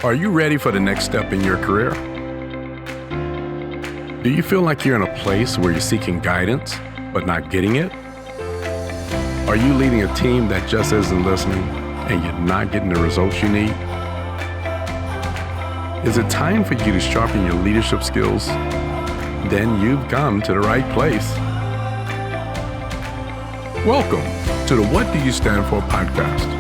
Are you ready for the next step in your career? Do you feel like you're in a place where you're seeking guidance, but not getting it? Are you leading a team that just isn't listening and you're not getting the results you need? Is it time for you to sharpen your leadership skills? Then you've come to the right place. Welcome to the What Do You Stand For podcast.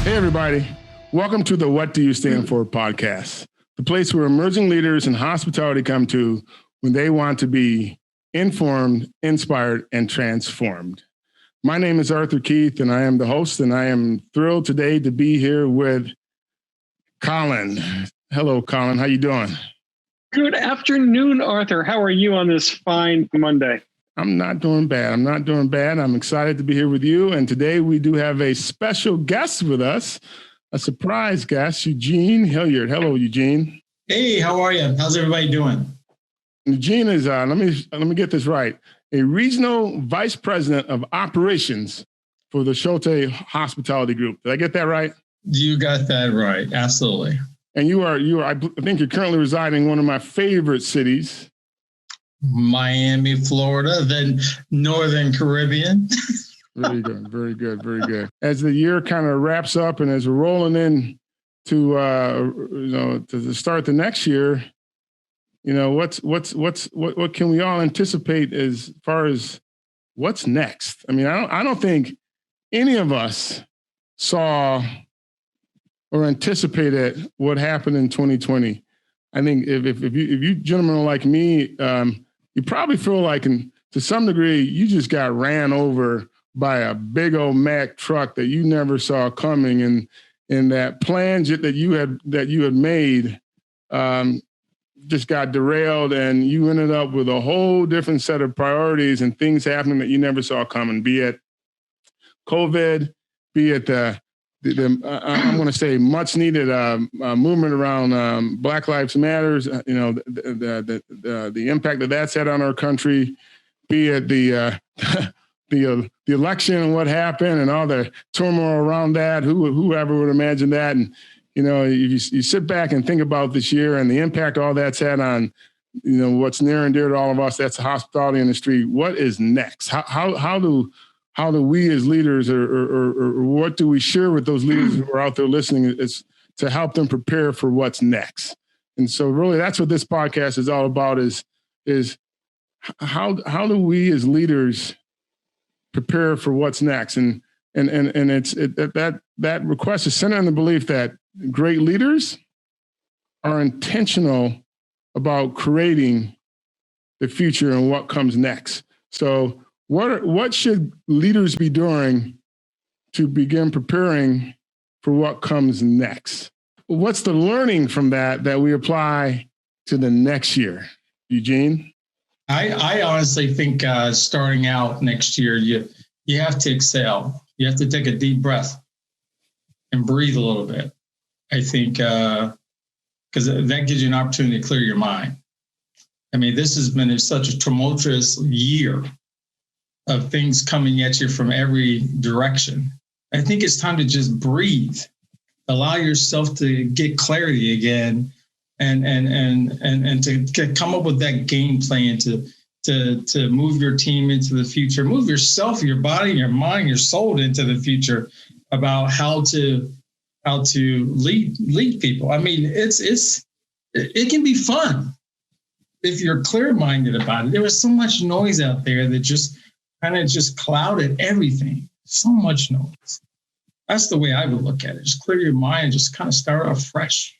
Hey, everybody. Welcome to the What Do You Stand For podcast, the place where emerging leaders in hospitality come to when they want to be informed, inspired, and transformed. My name is Arthur Keith, and I am the host, and I am thrilled today to be here with Colin. Hello, Colin. How you doing? Good afternoon, Arthur. How are you on this fine Monday? I'm not doing bad. I'm excited to be here with you. And today we do have a special guest with us, a surprise guest, Eugene Hilliard. Hello, Eugene. Hey, how are you? How's everybody doing? Eugene is, let me get this right, a regional vice president of operations for the Shote Hospitality Group. Did I get that right? You got that right. Absolutely. And you are, I think you're currently residing in one of my favorite cities, Miami, Florida, then Northern Caribbean. Very good. As the year kind of wraps up and as we're rolling in to to start the next year, what can we all anticipate as far as what's next? I mean, I don't think any of us saw or anticipated what happened in 2020. I think if you gentlemen are like me, you probably feel like, to some degree, you just got ran over by a big old Mack truck that you never saw coming, and that plan that you had made just got derailed, and you ended up with a whole different set of priorities and things happening that you never saw coming. Be it COVID, be it I'm going to say much needed movement around Black Lives Matters. The impact that that's had on our country. Be it the election and what happened and all the turmoil around that. Whoever would imagine that? And you sit back and think about this year and the impact all that's had on what's near and dear to all of us. That's the hospitality industry. What is next? How do we as leaders or what do we share with those leaders who are out there listening is to help them prepare for what's next? And so really that's what this podcast is all about is how do we as leaders prepare for what's next? And that request is centered on the belief that great leaders are intentional about creating the future and what comes next. So what should leaders be doing to begin preparing for what comes next? What's the learning from that we apply to the next year? Eugene? I honestly think starting out next year, you have to exhale. You have to take a deep breath and breathe a little bit. I think because that gives you an opportunity to clear your mind. I mean, this has been such a tumultuous year of things coming at you from every direction. I think it's time to just breathe, allow yourself to get clarity again, and to come up with that game plan to move your team into the future, move yourself, your body, your mind, your soul into the future about how to lead people. I mean, it can be fun if you're clear-minded about it. There was so much noise out there that just clouded everything. So much noise. That's the way I would look at it. Just clear your mind and just kind of start off fresh.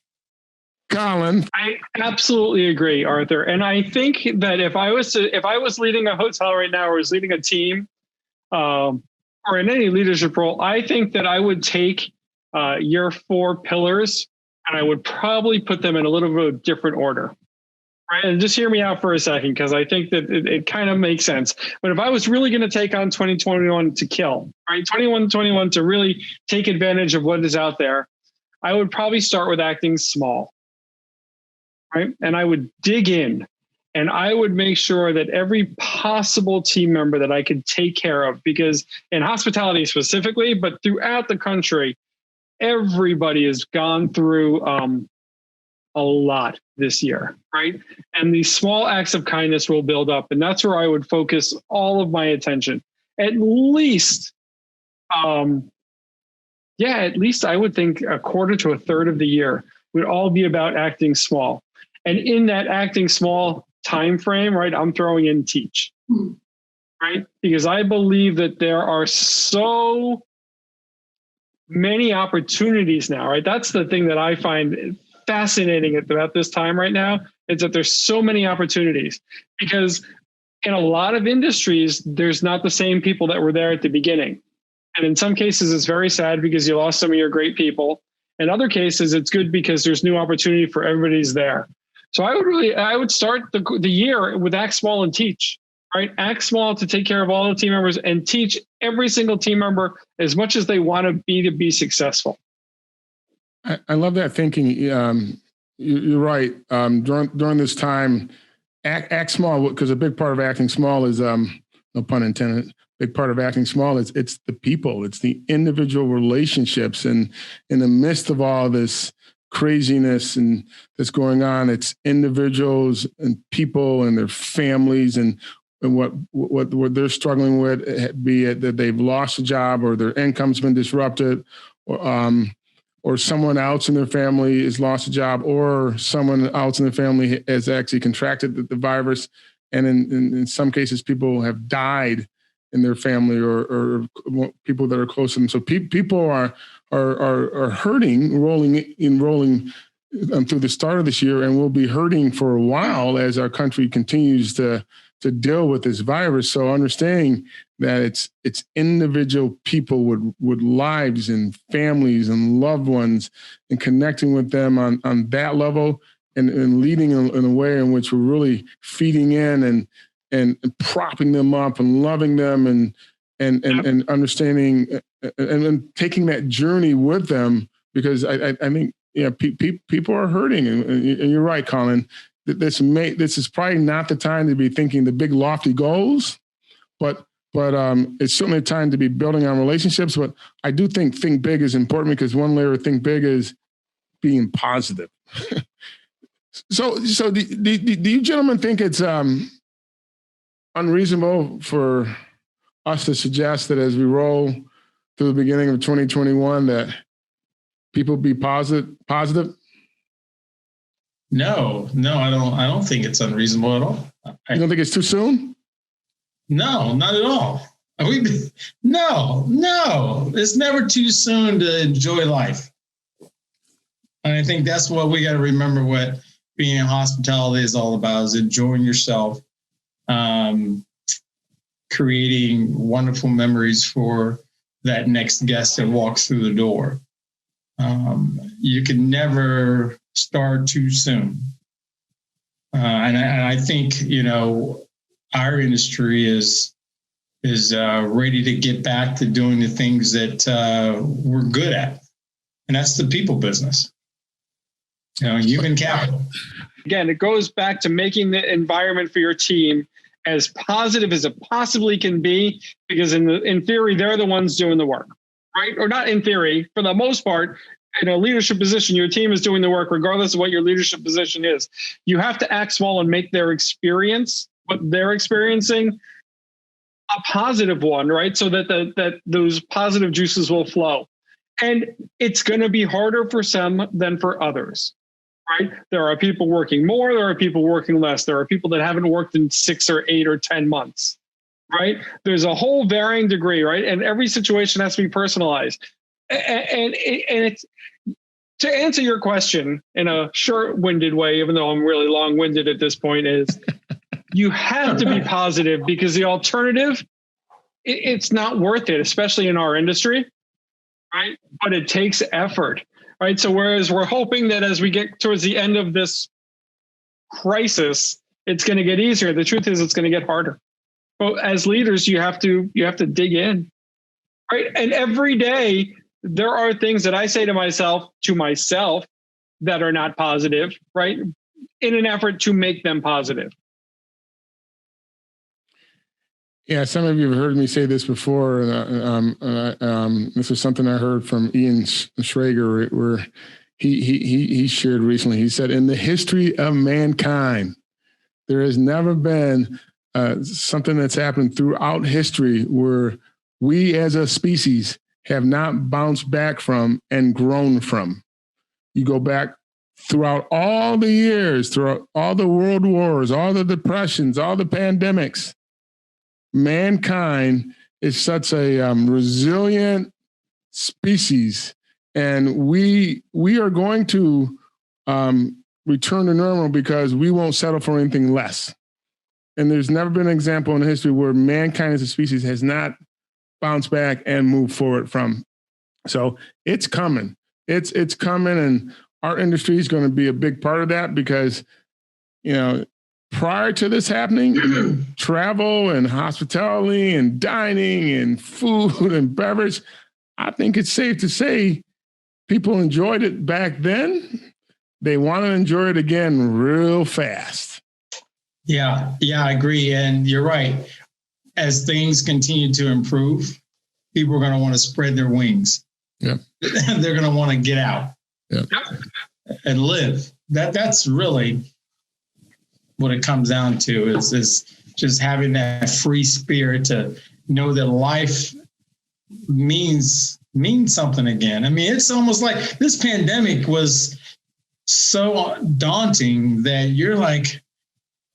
Colin. I absolutely agree, Arthur. And I think that if I was leading a hotel right now or was leading a team or in any leadership role, I think that I would take your 4 pillars and I would probably put them in a little bit of different order. Right. And just hear me out for a second, because I think that it kind of makes sense. But if I was really going to take on 2021 to kill, right, 21 to really take advantage of what is out there, I would probably start with acting small. Right. And I would dig in And I would make sure that every possible team member that I could take care of, because in hospitality specifically, but throughout the country, everybody has gone through a lot this year, right? And these small acts of kindness will build up. And that's where I would focus all of my attention. At least, at least I would think a quarter to a third of the year would all be about acting small. And in that acting small time frame, right, I'm throwing in teach, right? Because I believe that there are so many opportunities now, right? That's the thing that I find fascinating about this time right now, is that there's so many opportunities, because in a lot of industries, there's not the same people that were there at the beginning. And in some cases, it's very sad because you lost some of your great people. In other cases, it's good because there's new opportunity for everybody's there. So I would start the year with act small and teach, right? Act small to take care of all the team members, and teach every single team member as much as they want to be successful. I love that thinking. You're right. During this time, act small, because a big part of acting small is, no pun intended, big part of acting small is it's the people, it's the individual relationships. And in the midst of all this craziness and that's going on, it's individuals and people and their families and what they're struggling with, be it that they've lost a job or their income's been disrupted, or someone else in their family has lost a job, or someone else in the family has actually contracted the virus. And in some cases, people have died in their family or people that are close to them. So people are hurting, rolling through the start of this year, and will be hurting for a while as our country continues to deal with this virus. So understanding that it's individual people with lives and families and loved ones, and connecting with them on that level, and leading in a way in which we're really feeding in and propping them up and loving them and understanding and taking that journey with them, because I think people are hurting, and you're right, Colin. This is probably not the time to be thinking the big lofty goals, but it's certainly a time to be building on relationships. But I do think big is important, because one layer of think big is being positive. So do you gentlemen think it's unreasonable for us to suggest that as we roll through the beginning of 2021 that people be positive? No, I don't think it's unreasonable at all. You don't think it's too soon? No, not at all. No, it's never too soon to enjoy life. And I think that's what we got to remember, what being in hospitality is all about, is enjoying yourself, creating wonderful memories for that next guest that walks through the door. You can never start too soon. And I think, our industry is ready to get back to doing the things that we're good at. And that's the people business. Human capital. Again, it goes back to making the environment for your team as positive as it possibly can be, because in theory, they're the ones doing the work, right? Or not in theory, for the most part, in a leadership position, your team is doing the work, regardless of what your leadership position is. You have to act small and make their experience, what they're experiencing, a positive one, right? So that those positive juices will flow. And it's going to be harder for some than for others, right? There are people working more, there are people working less. There are people that haven't worked in 6 or 8 or 10 months, right? There's a whole varying degree, right? And every situation has to be personalized. And it's, to answer your question in a short-winded way, even though I'm really long-winded at this point, is you have to be positive, because the alternative, it's not worth it, especially in our industry, right? But it takes effort, right? So whereas we're hoping that as we get towards the end of this crisis, it's going to get easier, the truth is it's going to get harder. But as leaders, you have to dig in, right? And every day, there are things that I say to myself that are not positive, right? In an effort to make them positive. Yeah, some of you have heard me say this before. This is something I heard from Ian Schrager, where he shared recently. He said, in the history of mankind, there has never been something that's happened throughout history where we as a species have not bounced back from and grown from. You go back throughout all the years, throughout all the world wars, all the depressions, all the pandemics, mankind is such a resilient species, and we are going to return to normal because we won't settle for anything less. And there's never been an example in history where mankind as a species has not bounced back and moved forward from. So it's coming. It's coming, and our industry is going to be a big part of that because, you know, prior to this happening, travel and hospitality and dining and food and beverage, I think it's safe to say people enjoyed it back then. They want to enjoy it again real fast. Yeah, I agree. And you're right. As things continue to improve, people are going to want to spread their wings. Yeah. They're going to want to get out and live. That's really what it comes down to is just having that free spirit to know that life means something again. I mean, it's almost like this pandemic was so daunting that you're like,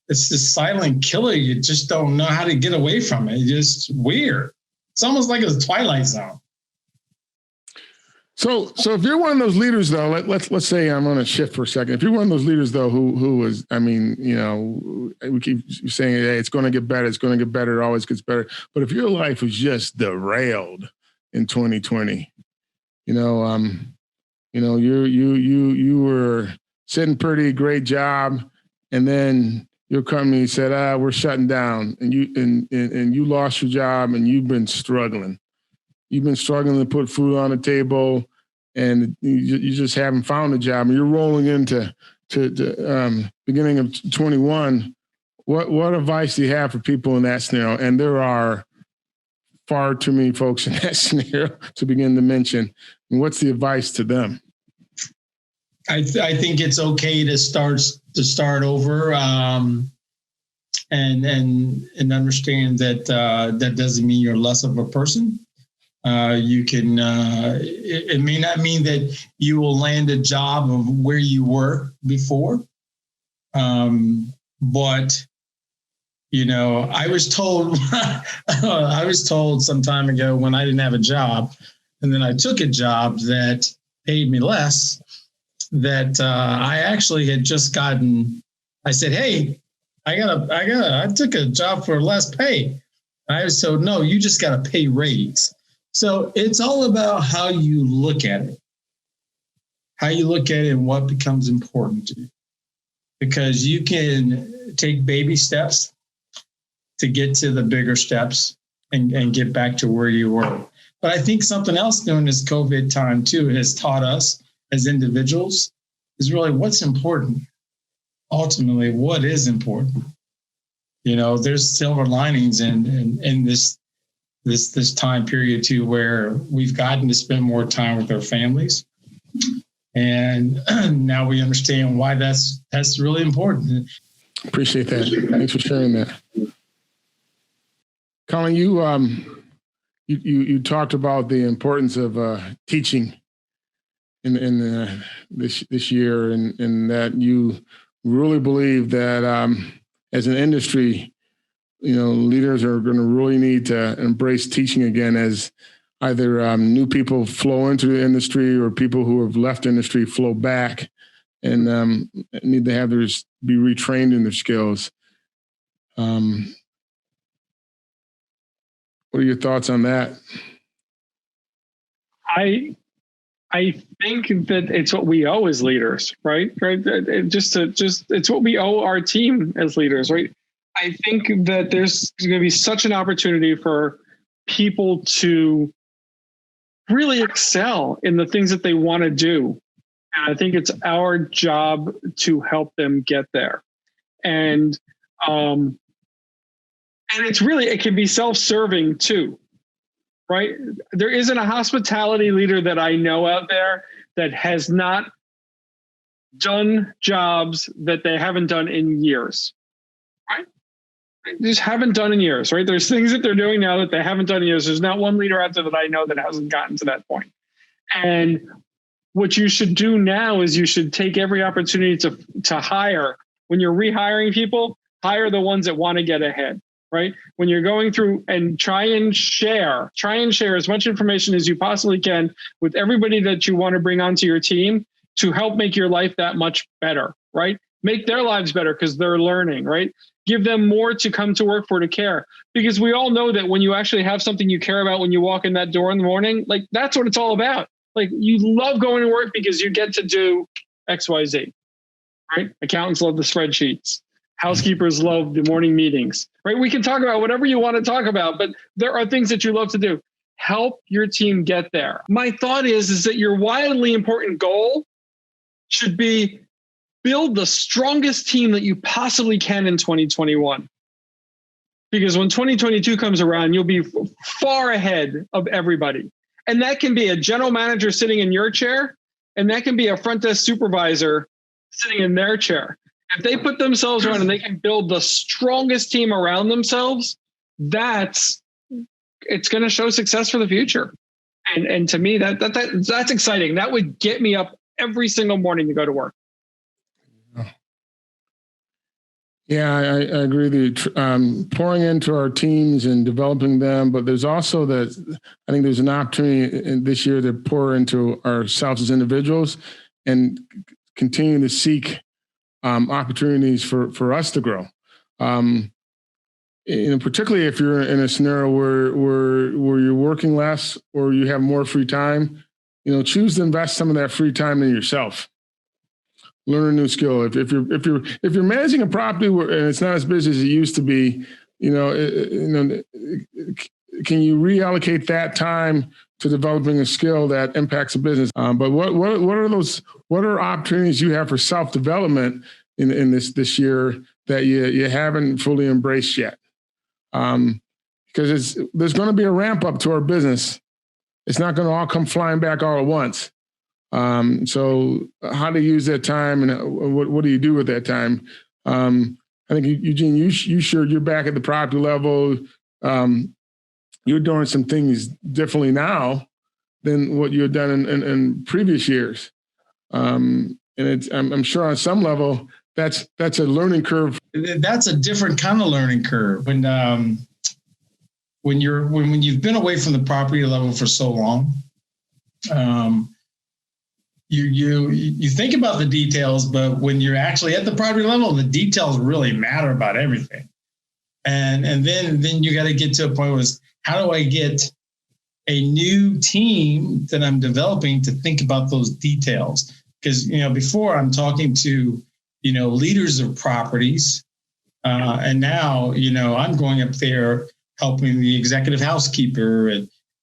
it's this silent killer. You just don't know how to get away from it. It's just weird. It's almost like a Twilight Zone. So if you're one of those leaders, though, let's say I'm going to shift for a second. If you're one of those leaders, though, who was, I mean, you know, we keep saying, hey, it's going to get better. It's going to get better. It always gets better. But if your life was just derailed in 2020, you were sitting pretty, great job, and then your company said, we're shutting down, and you lost your job, and you've been struggling. You've been struggling to put food on the table, and you just haven't found a job, and you're rolling into beginning of 21. What advice do you have for people in that scenario? And there are far too many folks in that scenario to begin to mention. And what's the advice to them? I think it's okay to start over, and understand that that doesn't mean you're less of a person. You can. It may not mean that you will land a job of where you were before, but you know, I was told some time ago when I didn't have a job, and then I took a job that paid me less. That I actually had just gotten. I said, "Hey, I took a job for less pay." I was told, "No, you just got a pay raise." So it's all about how you look at it, and what becomes important to you, because you can take baby steps to get to the bigger steps and get back to where you were. But I think something else during this COVID time too has taught us as individuals is really what's important. Ultimately, what is important? You know, there's silver linings in this time period too, where we've gotten to spend more time with our families, and now we understand why that's really important. Appreciate that. Thanks for sharing that. Colin, you talked about the importance of teaching in this year, and that you really believe that as an industry, you know, leaders are going to really need to embrace teaching again, as either new people flow into the industry or people who have left industry flow back and need to have be retrained in their skills. What are your thoughts on that? I think that it's what we owe as leaders, right? It's what we owe our team as leaders, right? I think that there's going to be such an opportunity for people to really excel in the things that they want to do. And I think it's our job to help them get there. And And it can be self-serving too, right? There isn't a hospitality leader that I know out there that has not done jobs that they haven't done in years, right? They just haven't done in years, right? There's things that they're doing now that they haven't done in years. There's not one leader out there that I know that hasn't gotten to that point. And what you should do now is you should take every opportunity to hire. When you're rehiring people, hire the ones that want to get ahead, right? When you're going through, and try and share as much information as you possibly can with everybody that you want to bring onto your team to help make your life that much better, right? Make their lives better because they're learning, right? Give them more to come to work for, to care. Because we all know that when you actually have something you care about when you walk in that door in the morning, like that's what it's all about. Like you love going to work because you get to do X, Y, Z, right? Accountants love the spreadsheets. Housekeepers love the morning meetings, right? We can talk about whatever you want to talk about, but there are things that you love to do. Help your team get there. My thought is that your wildly important goal should be build the strongest team that you possibly can in 2021. Because when 2022 comes around, you'll be far ahead of everybody. And that can be a general manager sitting in your chair, and that can be a front desk supervisor sitting in their chair. If they put themselves around and they can build the strongest team around themselves, it's going to show success for the future. And to me, that's exciting. That would get me up every single morning to go to work. Yeah, I agree with you. Pouring into our teams and developing them, but there's also I think there's an opportunity this year to pour into ourselves as individuals and continue to seek opportunities for us to grow. Particularly if you're in a scenario where you're working less or you have more free time, choose to invest some of that free time in yourself. Learn a new skill. If you're managing a property and it's not as busy as it used to be, can you reallocate that time to developing a skill that impacts a business? But what are opportunities you have for self-development in this year that you haven't fully embraced yet? Because there's going to be a ramp up to our business. It's not going to all come flying back all at once. So how to use that time and what do you do with that time? I think Eugene, you're back at the property level. You're doing some things differently now than what you had done in previous years. And I'm sure on some level that's a learning curve. That's a different kind of learning curve. When you've been away from the property level for so long, you think about the details, but when you're actually at the property level, the details really matter about everything. And then you got to get to a point where it's, how do I get a new team that I'm developing to think about those details? Because, before I'm talking to, leaders of properties, and now, I'm going up there helping the executive housekeeper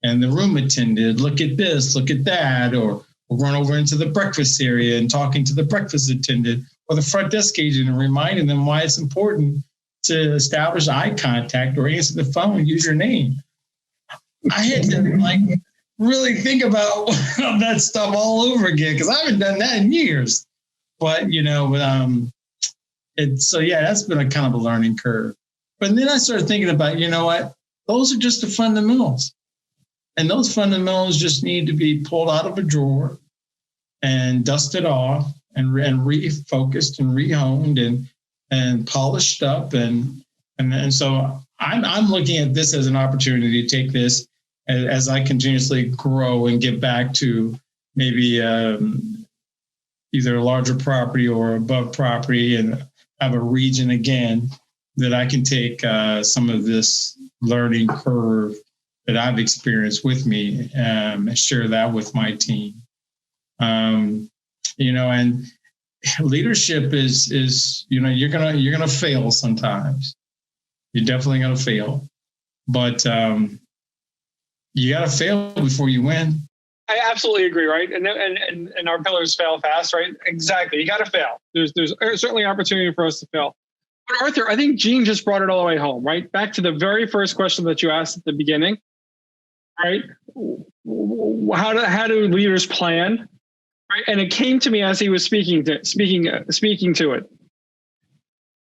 and the room attendant, look at this, look at that, or run over into the breakfast area and talking to the breakfast attendant or the front desk agent and reminding them why it's important to establish eye contact or answer the phone and use your name. I had to really think about that stuff all over again because I haven't done that in years. But that's been a kind of a learning curve. But then I started thinking about, what? Those are just the fundamentals. And those fundamentals just need to be pulled out of a drawer and dusted off and refocused and rehoned and polished up. And so I'm looking at this as an opportunity to take this as I continuously grow and get back to maybe either a larger property or above property and have a region again that I can take some of this learning curve that I've experienced with me and share that with my team. And leadership is you're gonna fail sometimes. You're definitely gonna fail, but you gotta fail before you win. I absolutely agree, right? And our pillars fail fast, right? Exactly. You got to fail. There's certainly opportunity for us to fail. But Arthur, I think Gene just brought it all the way home, right? Back to the very first question that you asked at the beginning, right? How do leaders plan? Right? And it came to me as he was speaking to it.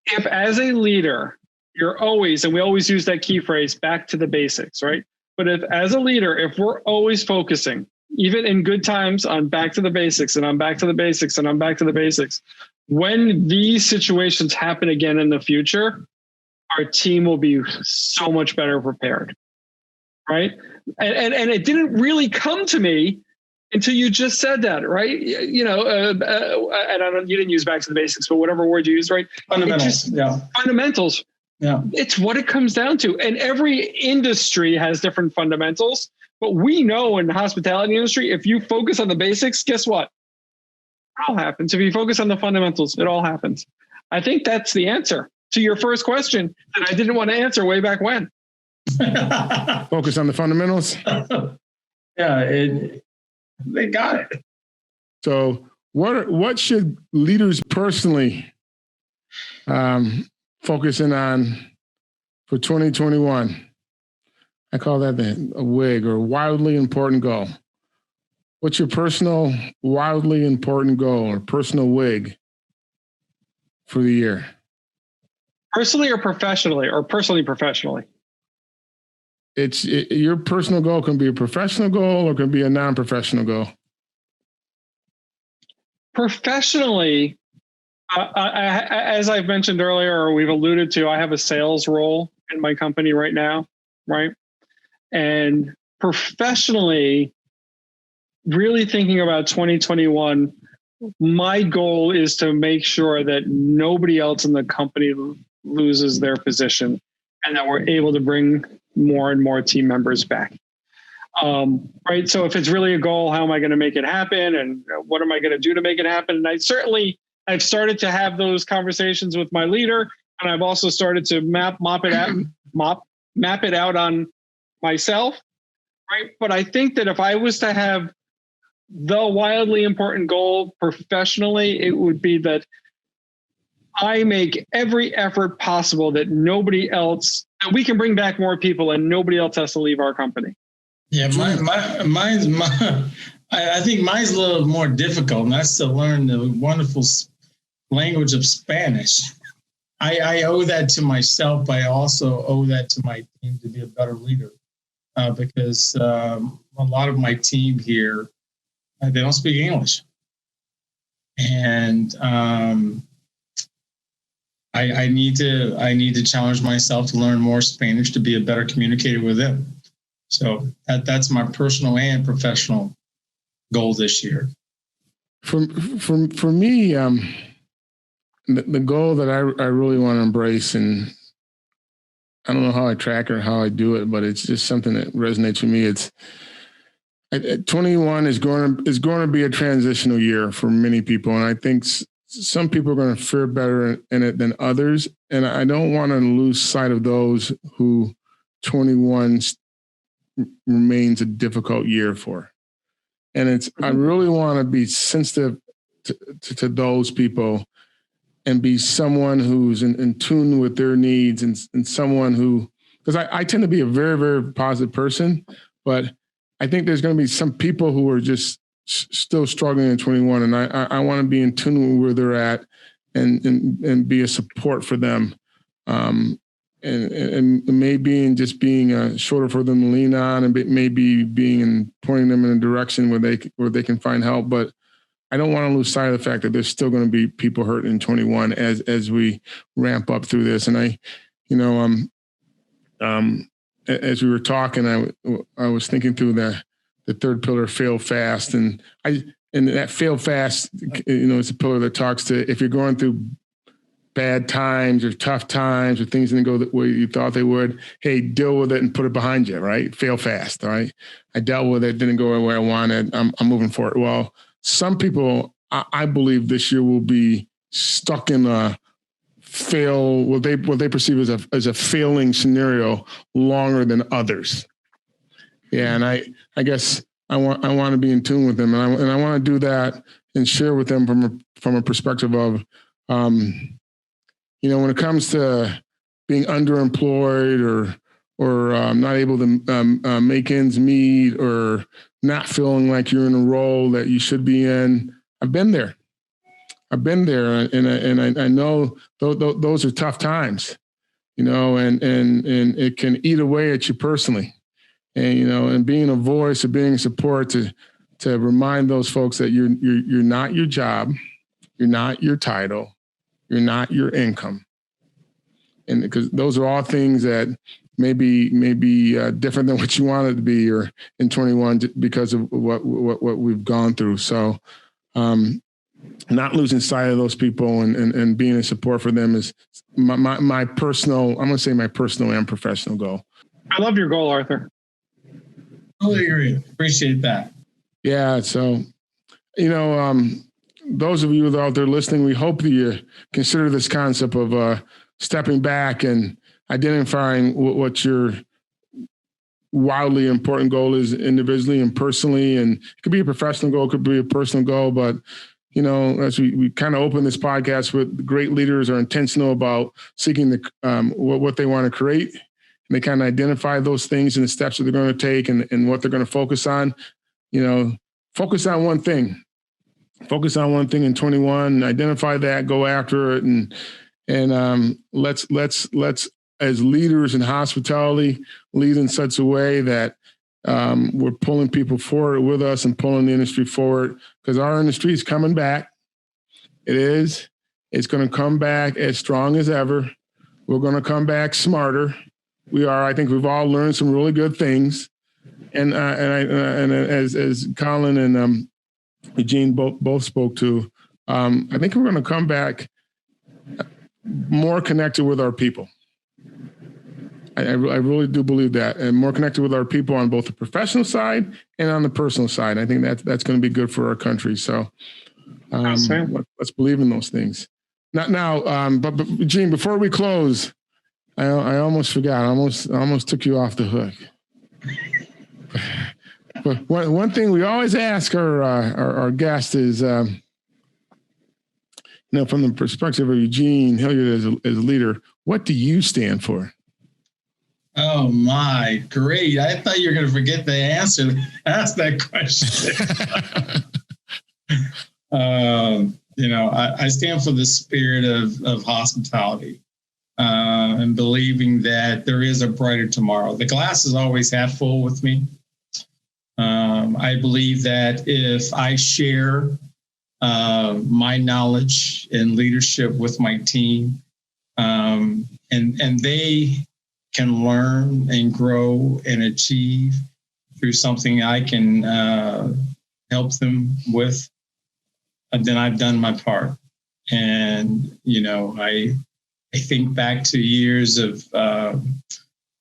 If as a leader, you're always, and we always use that key phrase, back to the basics, right? But if as a leader, if we're always focusing, even in good times, on back to the basics and on back to the basics and on back to the basics, when these situations happen again in the future, our team will be so much better prepared, right? And it didn't really come to me until you just said that, right? You know, and you didn't use back to the basics, but whatever word you use, right? Fundamentals, Fundamentals. Yeah. It's what it comes down to. And every industry has different fundamentals, but we know in the hospitality industry, if you focus on the basics, guess what? It all happens. If you focus on the fundamentals, it all happens. I think that's the answer to your first question that I didn't want to answer way back when. Focus on the fundamentals. Yeah, they got it. So what should leaders personally focusing on for 2021? I call that a WIG, or wildly important goal. What's your personal wildly important goal or personal WIG for the year? Personally or professionally, or personally professionally? Your personal goal can be a professional goal or can be a non-professional goal. Professionally, as I've mentioned earlier, or we've alluded to, I have a sales role in my company right now, right? And professionally, really thinking about 2021, my goal is to make sure that nobody else in the company loses their position and that we're able to bring more and more team members back. Right. So if it's really a goal, how am I going to make it happen? And what am I going to do to make it happen? And I've started to have those conversations with my leader, and I've also started to map it out on myself. Right. But I think that if I was to have the wildly important goal professionally, it would be that I make every effort possible that that we can bring back more people and nobody else has to leave our company. Yeah, I think mine's a little more difficult, and that's to learn the wonderful language of Spanish. I owe that to myself. I also owe that to my team to be a better leader, because a lot of my team here, they don't speak English. And I need to challenge myself to learn more Spanish to be a better communicator with them. So that's my personal and professional goal this year. For me, the goal that I really want to embrace, and I don't know how I track it or how I do it, but it's just something that resonates with me. It's 21 is going to be a transitional year for many people, and I think some people are going to fare better in it than others. And I don't want to lose sight of those who 21 remains a difficult year for. And I really want to be sensitive to those people and be someone who's in tune with their needs and someone who, because I tend to be a very, very positive person, but I think there's going to be some people who are just still struggling in 21. And I want to be in tune with where they're at and be a support for them. And maybe in just being a shoulder for them to lean on, and maybe pointing them in a direction where they can find help. But I don't want to lose sight of the fact that there's still going to be people hurt in 21 as we ramp up through this. And as we were talking, I was thinking through the third pillar, fail fast, and that fail fast, it's a pillar that talks to if you're going through bad times or tough times or things didn't go the way you thought they would, hey, deal with it and put it behind you, right? Fail fast, all right? I dealt with it, didn't go the way I wanted. I'm moving forward. Well, some people, I believe this year will be stuck in a what they perceive as a failing scenario longer than others. Yeah, and I guess I want to be in tune with them, and I want to do that and share with them from a perspective of, when it comes to being underemployed or not able to make ends meet or not feeling like you're in a role that you should be in, I've been there, and I know those are tough times, and it can eat away at you personally, and being a voice or being a support to remind those folks that you're not your job, you're not your title, you're not your income, and because those are all things that may be different than what you wanted to be or in 21 because of what we've gone through. So, not losing sight of those people and being a support for them is my personal, I'm going to say my personal and professional goal. I love your goal, Arthur. Totally agree. Appreciate that. Yeah. So, those of you out there listening, we hope that you consider this concept of stepping back and identifying what your wildly important goal is individually and personally. And it could be a professional goal, it could be a personal goal, but as we kind of open this podcast with, great leaders are intentional about seeking what they want to create. And they kind of identify those things and the steps that they're going to take and what they're going to focus on. Focus on one thing. Focus on one thing in 21. Identify that. Go after it, and let's as leaders in hospitality lead in such a way that we're pulling people forward with us and pulling the industry forward, because our industry is coming back. It is. It's going to come back as strong as ever. We're going to come back smarter. We are. I think we've all learned some really good things, and as Colin and Eugene both spoke to, I think we're going to come back more connected with our people. I really do believe that, and more connected with our people on both the professional side and on the personal side. I think that's going to be good for our country. So let's believe in those things. Not now, but Eugene, before we close, I almost forgot. I almost took you off the hook. But one thing we always ask our guest is, from the perspective of Eugene Hilliard as a leader, what do you stand for? Oh my, great. I thought you were going to forget to ask that question. I stand for the spirit of hospitality and believing that there is a brighter tomorrow. The glass is always half full with me. I believe that if I share my knowledge and leadership with my team, and they can learn and grow and achieve through something I can help them with, then I've done my part. And, I think back to years of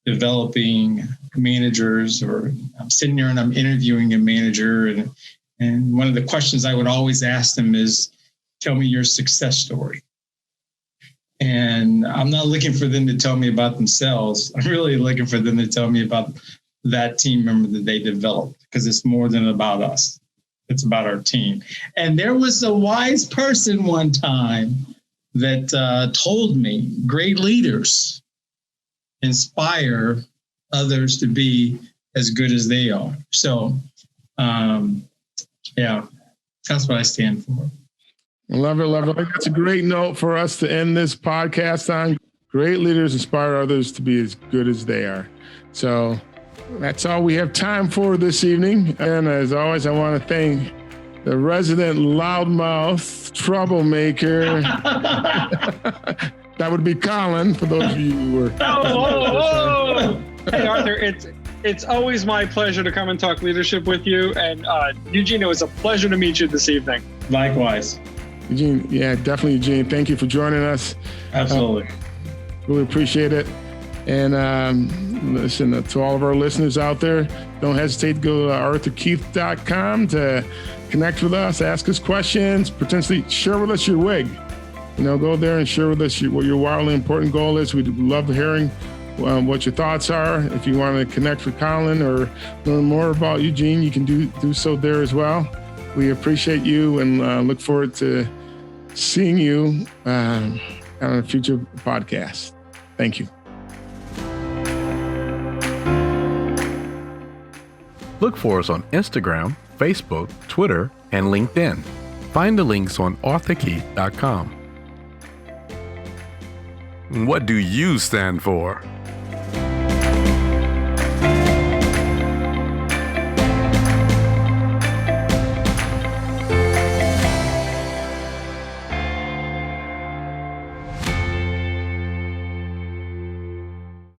developing managers, or I'm sitting there and I'm interviewing a manager, and one of the questions I would always ask them is, tell me your success story. And I'm not looking for them to tell me about themselves. I'm really looking for them to tell me about that team member that they developed, because it's more than about us. It's about our team. And there was a wise person one time that told me, great leaders inspire others to be as good as they are. So, that's what I stand for. Love it. I think that's a great note for us to end this podcast on. Great leaders inspire others to be as good as they are. So that's all we have time for this evening. And as always, I want to thank the resident loudmouth troublemaker. That would be Colin, for those of you who were. Hey, Arthur, it's always my pleasure to come and talk leadership with you. And Eugene, it was a pleasure to meet you this evening. Likewise. Eugene, yeah, definitely, Eugene. Thank you for joining us. Absolutely. Really appreciate it. And listen, to all of our listeners out there, don't hesitate to go to arthurkeith.com to connect with us, ask us questions, potentially share with us your wig. Go there and share with us what your wildly important goal is. We'd love hearing what your thoughts are. If you want to connect with Colin or learn more about Eugene, you can do so there as well. We appreciate you and look forward to seeing you on a future podcast. Thank you. Look for us on Instagram, Facebook, Twitter, and LinkedIn. Find the links on authorkeith.com. What do you stand for?